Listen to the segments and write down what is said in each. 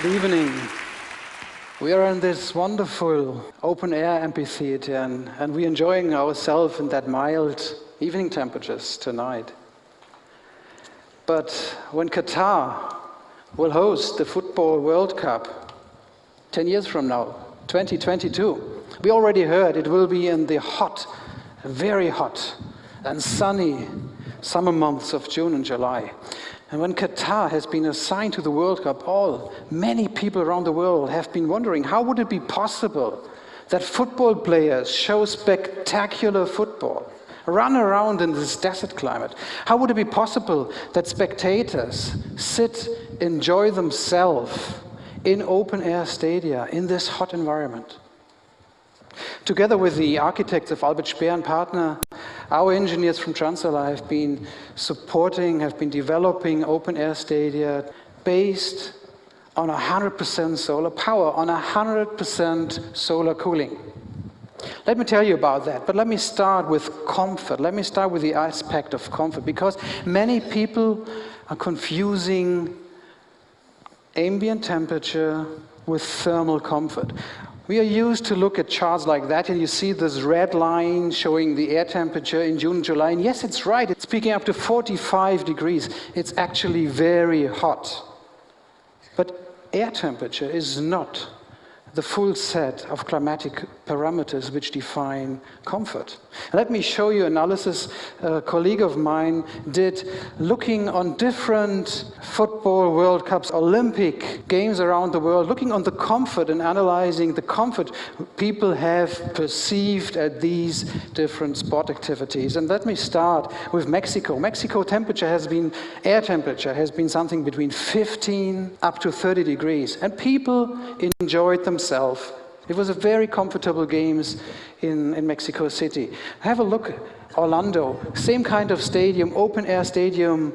Good evening. We are in this wonderful open-air amphitheater and we're enjoying ourselves in that mild evening temperatures tonight. But when Qatar will host the Football World Cup 10 years from now, 2022, we already heard it will be in the hot, very hot and sunny summer months of June and July. And when Qatar has been assigned to the World Cup, many people around the world have been wondering, how would it be possible that football players show spectacular football, run around in this desert climate? How would it be possible that spectators sit, enjoy themselves in open-air stadia in this hot environment? Together with the architects of Albert Speer and Partner, our engineers from Transala have been developing open-air stadia based on 100% solar power, on 100% solar cooling. Let me tell you about that, but let me start with comfort. Let me start with the aspect of comfort, because many people are confusing ambient temperature with thermal comfort. We are used to look at charts like that, and you see this red line showing the air temperature in June, July, and yes, it's right, it's peaking up to 45 degrees. It's actually very hot. But air temperature is not the full set of climatic parameters which define comfort. Let me show you analysis a colleague of mine did looking on different football World Cups, Olympic games around the world, looking on the comfort and analyzing the comfort people have perceived at these different sport activities. And let me start with Mexico. Mexico air temperature has been something between 15 up to 30 degrees, and people enjoyed themselves. It was a very comfortable games in Mexico City. Have a look, Orlando, same kind of stadium, open air stadium.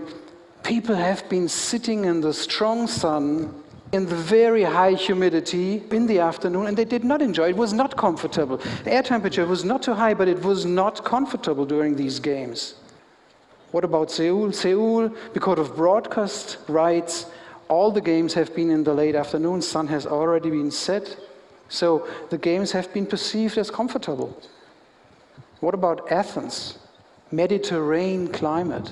People have been sitting in the strong sun, in the very high humidity in the afternoon, and they did not enjoy it. It was not comfortable. The air temperature was not too high, but it was not comfortable during these games. What about Seoul? Seoul, because of broadcast rights, all the games have been in the late afternoon, sun has already been set, so the games have been perceived as comfortable. What about Athens? Mediterranean climate.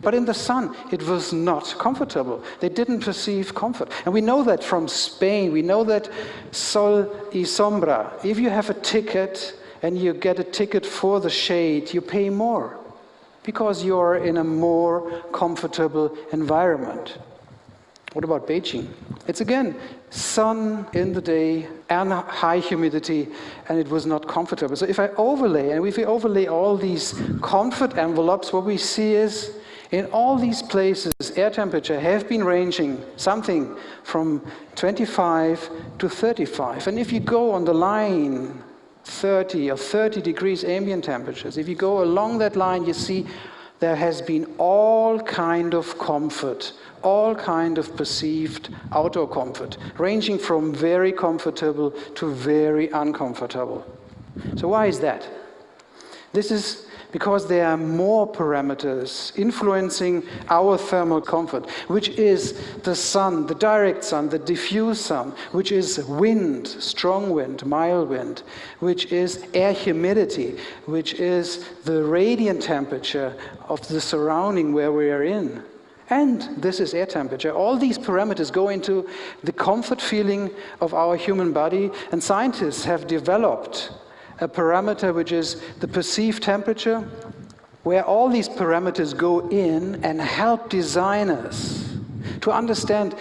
But in the sun, it was not comfortable. They didn't perceive comfort. And we know that from Spain, we know that sol y sombra, if you have a ticket and you get a ticket for the shade, you pay more because you're in a more comfortable environment. What about Beijing? It's again sun in the day and high humidity, and it was not comfortable. So if we overlay all these comfort envelopes, what we see is in all these places, air temperature have been ranging something from 25 to 35. And if you go on the line 30 or 30 degrees ambient temperatures, if you go along that line, you see there has been all kind of comfort, all kind of perceived outdoor comfort, ranging from very comfortable to very uncomfortable. So why is that? This is because there are more parameters influencing our thermal comfort, which is the sun, the direct sun, the diffuse sun, which is wind, strong wind, mild wind, which is air humidity, which is the radiant temperature of the surrounding where we are in. And this is air temperature. All these parameters go into the comfort feeling of our human body, and scientists have developed a parameter which is the perceived temperature, where all these parameters go in and help designers to understand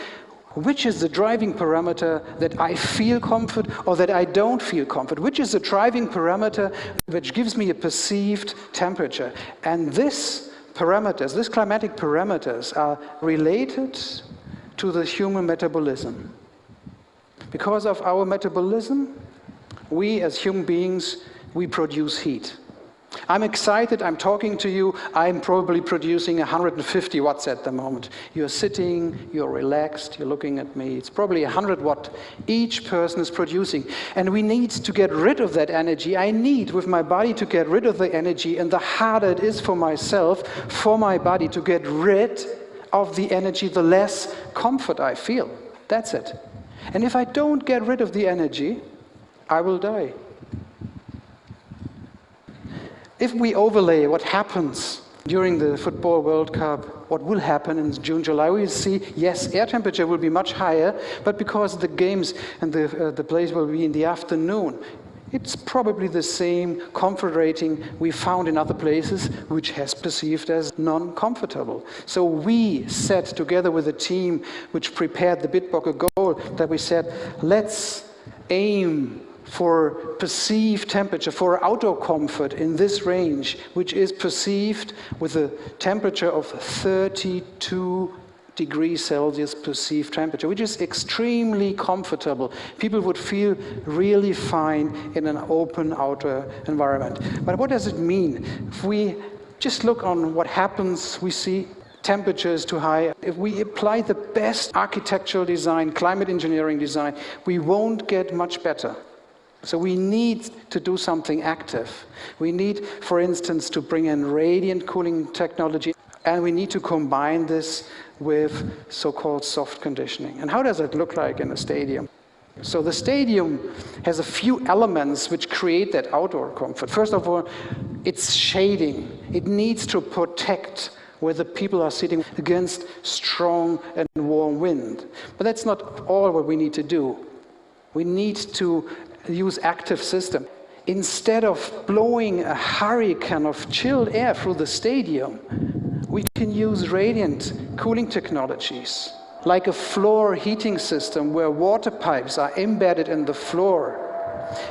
which is the driving parameter that I feel comfort or that I don't feel comfort, which is the driving parameter which gives me a perceived temperature. And these climatic parameters are related to the human metabolism. Because of our metabolism, we as human beings, we produce heat. I'm excited, I'm talking to you, I'm probably producing 150 watts at the moment. You're sitting, you're relaxed, you're looking at me, it's probably 100 watt each person is producing. And we need to get rid of that energy. I need, with my body, to get rid of the energy, and the harder it is for myself, for my body to get rid of the energy, the less comfort I feel. That's it. And if I don't get rid of the energy, I will die. If we overlay what happens during the Football World Cup, what will happen in June, July, we will see, yes, air temperature will be much higher, but because the games and the plays will be in the afternoon, it's probably the same comfort rating we found in other places, which has perceived as non-comfortable. So we set together with a team which prepared the Bitbock goal that we said, let's aim for perceived temperature, for outdoor comfort in this range, which is perceived with a temperature of 32 degrees Celsius perceived temperature, which is extremely comfortable. People would feel really fine in an open outdoor environment. But what does it mean? If we just look on what happens, we see temperature is too high. If we apply the best architectural design, climate engineering design, we won't get much better. So we need to do something active. We need, for instance, to bring in radiant cooling technology, and we need to combine this with so-called soft conditioning. And how does it look like in a stadium? So the stadium has a few elements which create that outdoor comfort. First of all, it's shading. It needs to protect where the people are sitting against strong and warm wind. But that's not all what we need to do. We need to use active system. Instead of blowing a hurricane of chilled air through the stadium, we can use radiant cooling technologies, like a floor heating system where water pipes are embedded in the floor.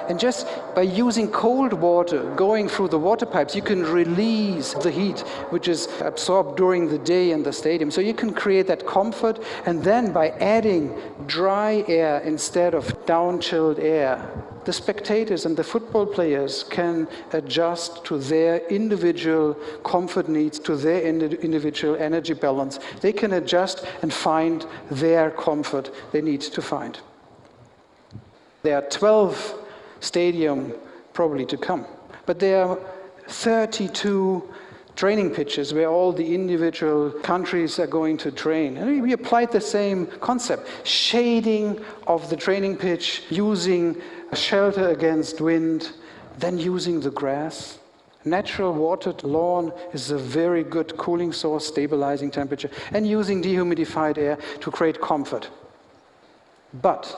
And just by using cold water going through the water pipes, you can release the heat which is absorbed during the day in the stadium. So you can create that comfort, and then by adding dry air instead of down-chilled air, the spectators and the football players can adjust to their individual comfort needs, to their individual energy balance. They can adjust and find their comfort they need to find. There are 12 stadiums probably to come, but there are 32 training pitches where all the individual countries are going to train. And we applied the same concept, shading of the training pitch, using shelter against wind, then using the grass. Natural watered lawn is a very good cooling source, stabilizing temperature, and using dehumidified air to create comfort. But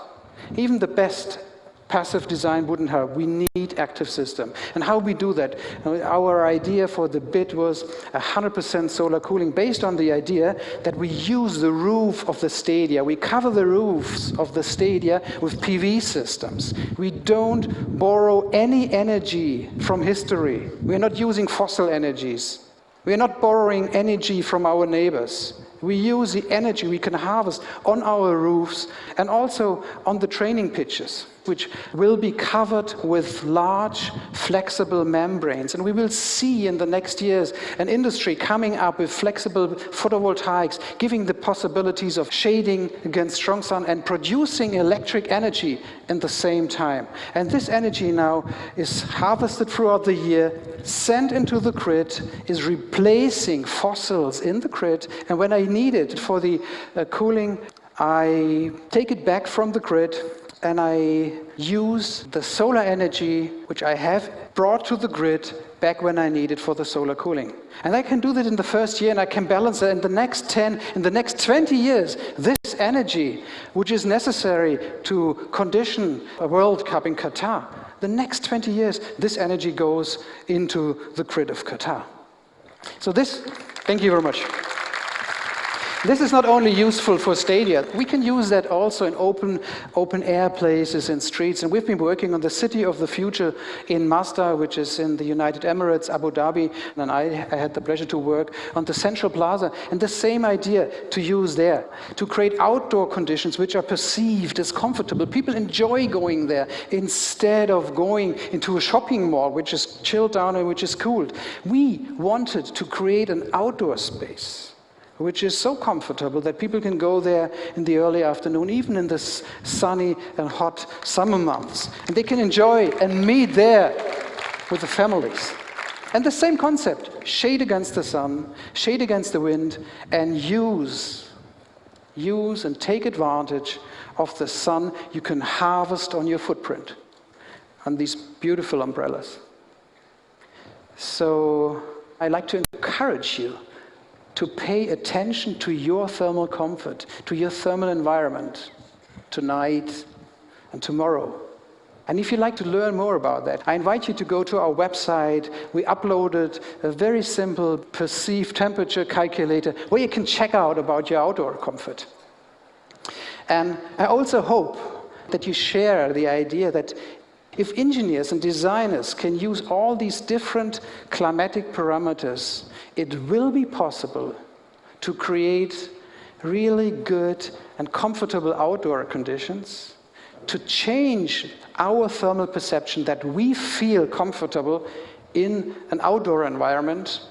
even the best passive design wouldn't help. We need active system. And how we do that? Our idea for the bit was 100% solar cooling, based on the idea that we use the roof of the stadia. We cover the roofs of the stadia with PV systems. We don't borrow any energy from history. We're not using fossil energies. We're not borrowing energy from our neighbors. We use the energy we can harvest on our roofs and also on the training pitches, which will be covered with large, flexible membranes. And we will see in the next years an industry coming up with flexible photovoltaics, giving the possibilities of shading against strong sun and producing electric energy in the same time. And this energy now is harvested throughout the year, sent into the grid, is replacing fossils in the grid, and when I need it for the cooling, I take it back from the grid and I use the solar energy which I have brought to the grid back when I need it for the solar cooling. And I can do that in the first year, and I can balance it in the next 10, in the next 20 years. This energy, which is necessary to condition a World Cup in Qatar, the next 20 years, this energy goes into the grid of Qatar. So this, thank you very much. This is not only useful for stadia, we can use that also in open air places and streets. And we've been working on the city of the future in Masdar, which is in the United Emirates, Abu Dhabi. And I had the pleasure to work on the Central Plaza. And the same idea to use there, to create outdoor conditions which are perceived as comfortable. People enjoy going there instead of going into a shopping mall, which is chilled down and which is cooled. We wanted to create an outdoor space which is so comfortable that people can go there in the early afternoon, even in the sunny and hot summer months. And they can enjoy and meet there with the families. And the same concept, shade against the sun, shade against the wind, and use use and take advantage of the sun you can harvest on your footprint, on these beautiful umbrellas. So I'd like to encourage you to pay attention to your thermal comfort, to your thermal environment tonight and tomorrow. And if you'd like to learn more about that, I invite you to go to our website. We uploaded a very simple perceived temperature calculator where you can check out about your outdoor comfort. And I also hope that you share the idea that if engineers and designers can use all these different climatic parameters, it will be possible to create really good and comfortable outdoor conditions, to change our thermal perception that we feel comfortable in an outdoor environment.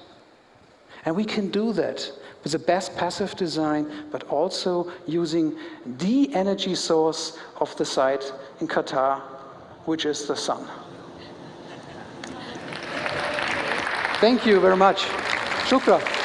And we can do that with the best passive design, but also using the energy source of the site in Qatar, which is the sun. Thank you very much. Shukra.